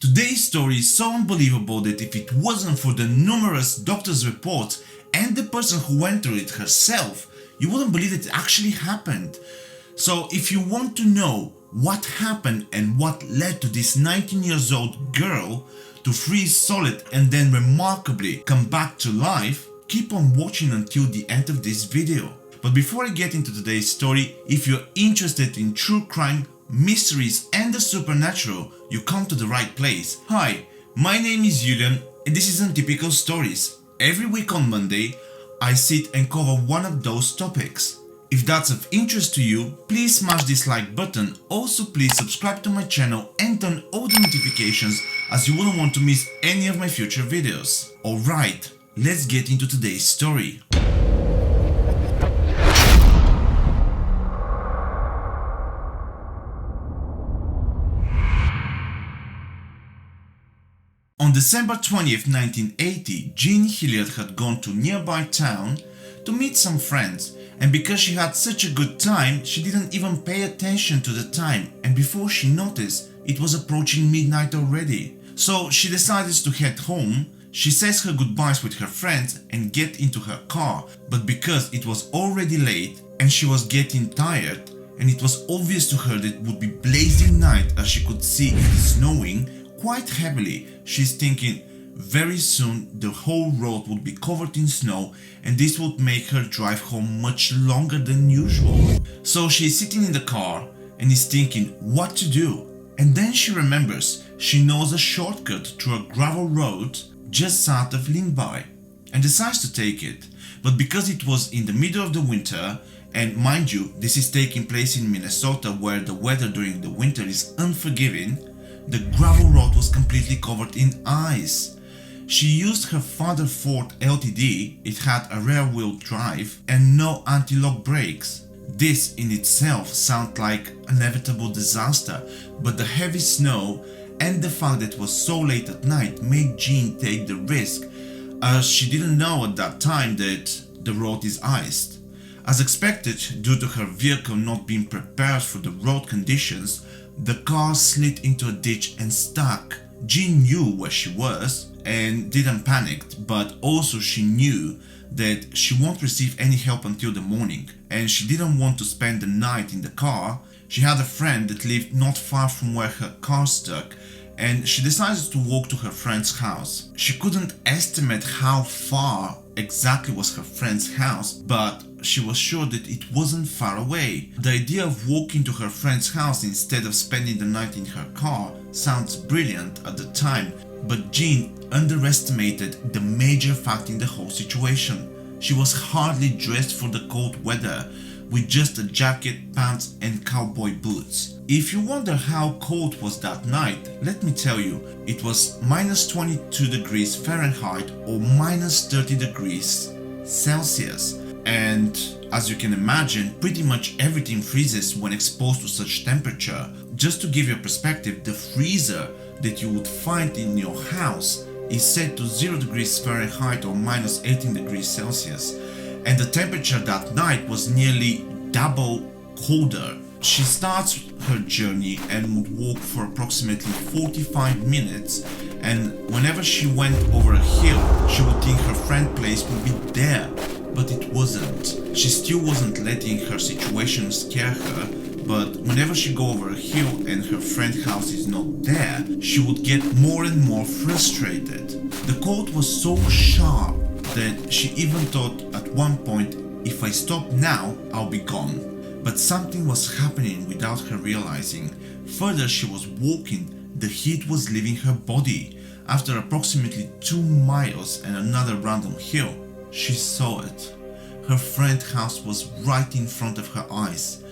Today's story is so unbelievable that if it wasn't for the numerous doctor's reports and the person who went through it herself, you wouldn't believe it actually happened. So if you want to know what happened and what led to this 19 years old girl to freeze solid and then remarkably come back to life, keep on watching until the end of this video. But before I get into today's story, if you're interested in true crime, mysteries and the supernatural, you come to the right place. Hi, my name is Julian and this is Untypical Stories. Every week on Monday, I sit and cover one of those topics. If that's of interest to you, please smash this like button. Also, please subscribe to my channel and turn all the notifications as you wouldn't want to miss any of my future videos. Alright, let's get into today's story. On December 20th, 1980, Jean Hilliard had gone to a nearby town to meet some friends, and because she had such a good time, she didn't even pay attention to the time, and before she noticed, it was approaching midnight already. So she decided to head home. She says her goodbyes with her friends and get into her car, but because it was already late and she was getting tired, and it was obvious to her that it would be blazing night as she could see it snowing quite heavily, she's thinking very soon the whole road would be covered in snow and this would make her drive home much longer than usual. So she's sitting in the car and is thinking what to do, and then she remembers she knows a shortcut through a gravel road just south of Lindby and decides to take it. But because it was in the middle of the winter, and mind you, this is taking place in Minnesota where the weather during the winter is unforgiving, the gravel road was completely covered in ice. She used her father Ford LTD, it had a rear wheel drive and no anti-lock brakes. This in itself sounded like an inevitable disaster, but the heavy snow and the fact that it was so late at night made Jean take the risk, as she didn't know at that time that the road is iced. As expected, due to her vehicle not being prepared for the road conditions, the car slid into a ditch and stuck. Jean knew where she was and didn't panic, but also she knew that she won't receive any help until the morning, and she didn't want to spend the night in the car. She had a friend that lived not far from where her car stuck, and she decided to walk to her friend's house. She couldn't estimate how far exactly was her friend's house, but she was sure that it wasn't far away. The idea of walking to her friend's house instead of spending the night in her car sounds brilliant at the time, but Jean underestimated the major fact in the whole situation. She was hardly dressed for the cold weather, with just a jacket, pants and cowboy boots. If you wonder how cold was that night, let me tell you, it was minus 22 degrees Fahrenheit or minus 30 degrees Celsius. And as you can imagine, pretty much everything freezes when exposed to such temperature. Just to give you a perspective, the freezer that you would find in your house is set to 0 degrees Fahrenheit or minus 18 degrees Celsius. And the temperature that night was nearly double colder. She starts her journey and would walk for approximately 45 minutes, and whenever she went over a hill, she would think her friend's place would be there, but it wasn't. She still wasn't letting her situation scare her, but whenever she go over a hill and her friend's house is not there, she would get more and more frustrated. The cold was so sharp that she even thought at one point, if I stop now, I'll be gone. But something was happening without her realizing. Further she was walking, the heat was leaving her body. After approximately 2 miles and another random hill, she saw it. Her friend's house was right in front of her eyes.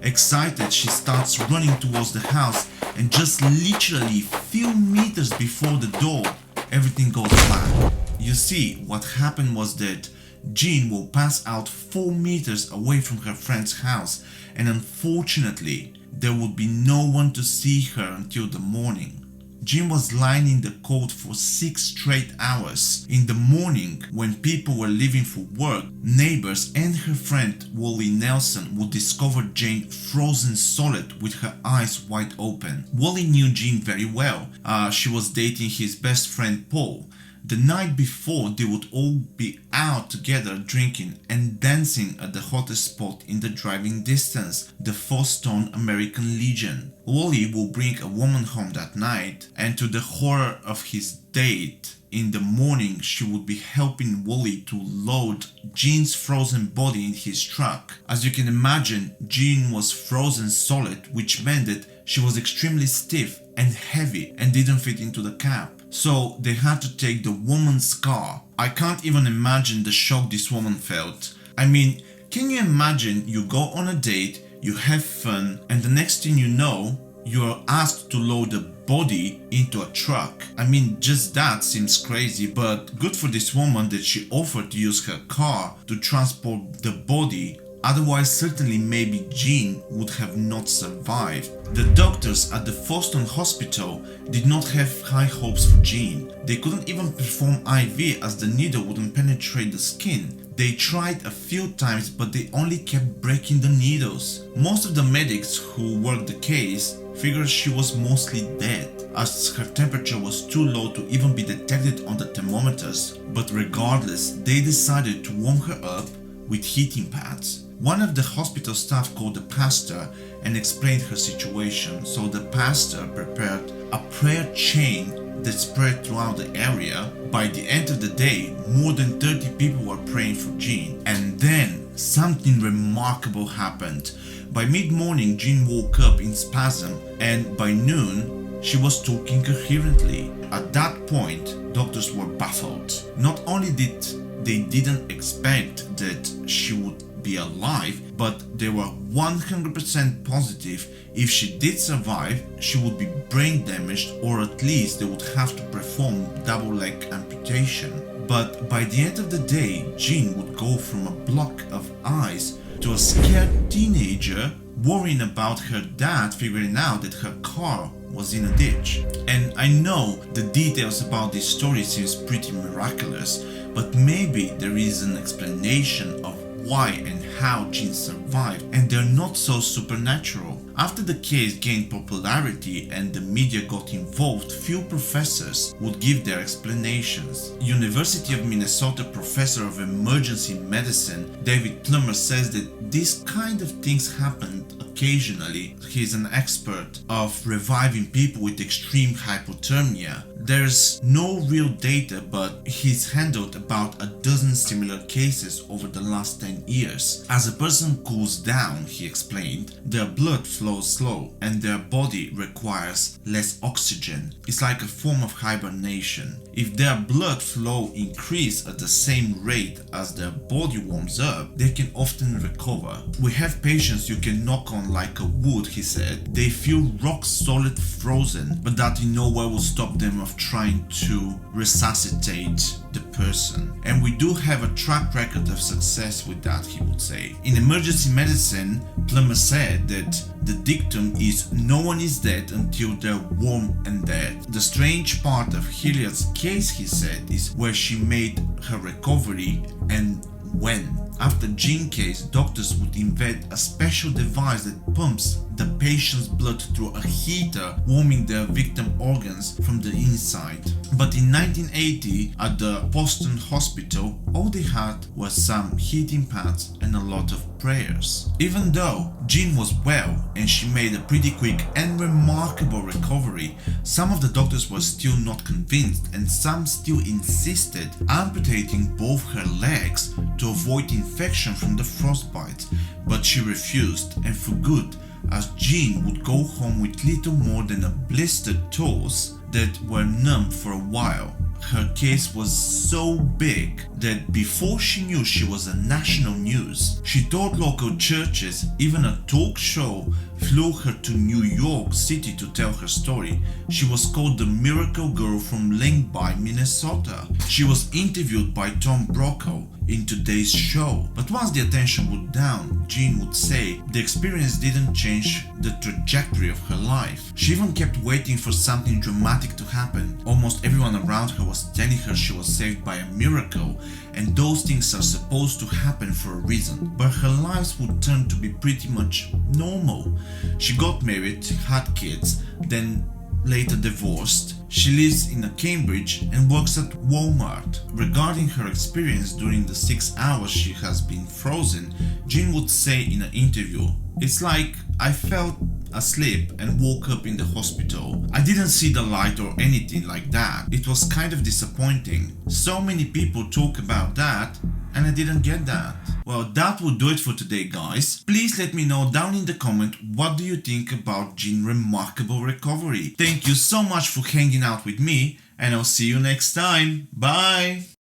Excited, she starts running towards the house, and just literally few meters before the door, everything goes black. You see, what happened was that Jean will pass out 4 meters away from her friend's house, and unfortunately, there would be no one to see her until the morning. Jean was lying in the cold for 6 straight hours. In the morning, when people were leaving for work, neighbors and her friend Wally Nelson would discover Jean frozen solid with her eyes wide open. Wally knew Jean very well. She was dating his best friend Paul. The night before, they would all be out together drinking and dancing at the hottest spot in the driving distance, the 4-Stone American Legion. Wally will bring a woman home that night, and to the horror of his date, in the morning she would be helping Wally to load Jean's frozen body in his truck. As you can imagine, Jean was frozen solid, which meant that she was extremely stiff and heavy and didn't fit into the cab. So they had to take the woman's car. I can't even imagine the shock this woman felt. I mean, can you imagine you go on a date, you have fun, and the next thing you know, you're asked to load a body into a truck? I mean, just that seems crazy, but good for this woman that she offered to use her car to transport the body. Otherwise, certainly maybe Jean would have not survived. The doctors at the 4-Stone hospital did not have high hopes for Jean. They couldn't even perform IV as the needle wouldn't penetrate the skin. They tried a few times, but they only kept breaking the needles. Most of the medics who worked the case figured she was mostly dead, as her temperature was too low to even be detected on the thermometers. But regardless, they decided to warm her up with heating pads. One of the hospital staff called the pastor and explained her situation, so the pastor prepared a prayer chain that spread throughout the area. By the end of the day, more than 30 people were praying for Jean. And then something remarkable happened. By mid-morning, Jean woke up in spasm, and by noon, she was talking coherently. At that point, doctors were baffled. Not only did they didn't expect that she would be alive, but they were 100% positive if she did survive, she would be brain damaged, or at least they would have to perform double leg amputation. But by the end of the day, Jean would go from a block of ice to a scared teenager worrying about her dad figuring out that her car was in a ditch. And I know the details about this story seems pretty miraculous, but maybe there is an explanation of why and how Jean survived, and they're not so supernatural. After the case gained popularity and the media got involved, few professors would give their explanations. University of Minnesota professor of emergency medicine David Plummer says that these kind of things happened occasionally. He's an expert of reviving people with extreme hypothermia. There's no real data, but he's handled about a dozen similar cases over the last 10 years. As a person cools down, he explained, their blood flows slow and their body requires less oxygen. It's like a form of hibernation. If their blood flow increases at the same rate as their body warms up, they can often recover. We have patients you can knock on like a wood, he said. They feel rock solid frozen, but that in no way will stop them of trying to resuscitate the person. And we do have a track record of success with that, he would say. In emergency medicine, Plummer said that the dictum is no one is dead until they're warm and dead. The strange part of Hilliard's case, he said, is where she made her recovery and when. After Jean case, doctors would invent a special device that pumps the patient's blood through a heater, warming their victim organs from the inside. But in 1980, at the Boston hospital, all they had was some heating pads and a lot of prayers. Even though Jean was well and she made a pretty quick and remarkable recovery, some of the doctors were still not convinced, and some still insisted amputating both her legs to avoid infection from the frostbite. But she refused, and for good, as Jean would go home with little more than a blistered toes that were numb for a while. her case was so big that before she knew she was a national news, she told local churches, even a talk show flew her to New York City to tell her story. She was called the Miracle Girl from Lyngby, Minnesota. She was interviewed by Tom Brokaw in today's show. But once the attention would down, Jean would say the experience didn't change the trajectory of her life. She even kept waiting for something dramatic to happen. Almost everyone around her was telling her she was saved by a miracle, and those things are supposed to happen for a reason. But her life would turn to be pretty much normal. She got married, had kids, then later divorced. She lives in Cambridge and works at Walmart. Regarding her experience during the 6 hours she has been frozen, Jean would say in an interview, "It's like I felt asleep and woke up in the hospital. I didn't see the light or anything like that. It was kind of disappointing. So many people talk about that and I didn't get that." Well, that will do it for today, guys. Please let me know down in the comment what do you think about Jean's remarkable recovery. Thank you so much for hanging out with me, and I'll see you next time. Bye!